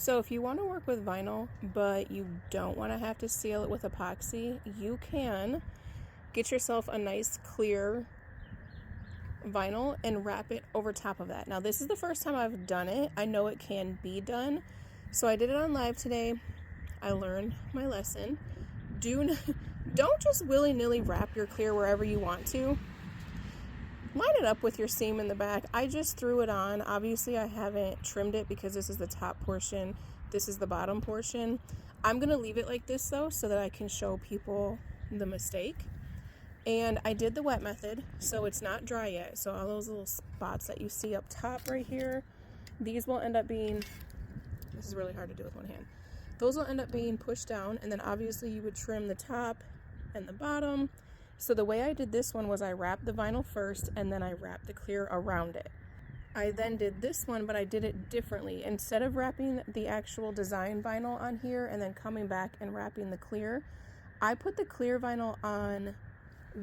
So if you want to work with vinyl, but you don't want to have to seal it with epoxy, you can get yourself a nice clear vinyl and wrap it over top of that. Now, this is the first time I've done it. I know it can be done. So I did it on live today. I learned my lesson. Don't just willy-nilly wrap your clear wherever you want to. Line it up with your seam in the back. I just threw it on. Obviously, I haven't trimmed it because this is the top portion. This is the bottom portion. I'm going to leave it like this, though, so that I can show people the mistake. And I did the wet method, so it's not dry yet. So all those little spots that you see up top right here, these will end up being, this is really hard to do with one hand. Those will end up being pushed down, and then obviously you would trim the top and the bottom. So the way I did this one was I wrapped the vinyl first, and then I wrapped the clear around it. I then did this one, but I did it differently. Instead of wrapping the actual design vinyl on here and then coming back and wrapping the clear, I put the clear vinyl on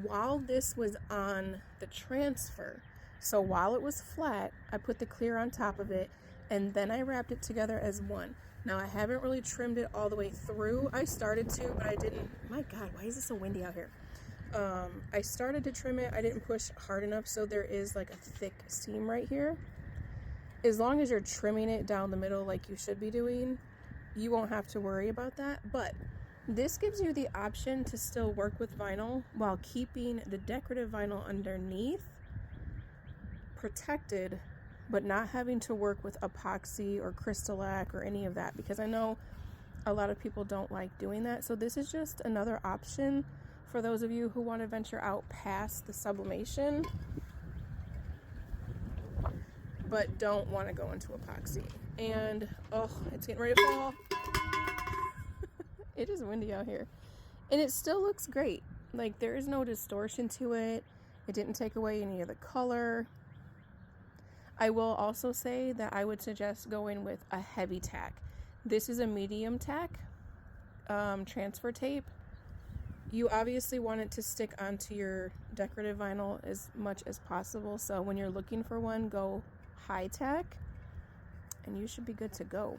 while this was on the transfer. So while it was flat, I put the clear on top of it, and then I wrapped it together as one. Now, I haven't really trimmed it all the way through. I started to, but I didn't. My God, why is it so windy out here? I started to trim it. I didn't push hard enough, so there is like a thick seam right here. As long as you're trimming it down the middle like you should be doing, you won't have to worry about that. But this gives you the option to still work with vinyl while keeping the decorative vinyl underneath protected, but not having to work with epoxy or crystal-lac or any of that, because I know a lot of people don't like doing that. So this is just another option for those of you who want to venture out past the sublimation but don't want to go into epoxy. And oh, it's getting ready to fall. It is windy out here, and it still looks great. Like, there is no distortion to it. It didn't take away any of the color. I will also say that I would suggest going with a heavy tack. This is a medium tack transfer tape. You obviously want it to stick onto your decorative vinyl as much as possible. So when you're looking for one, go high tack, and you should be good to go.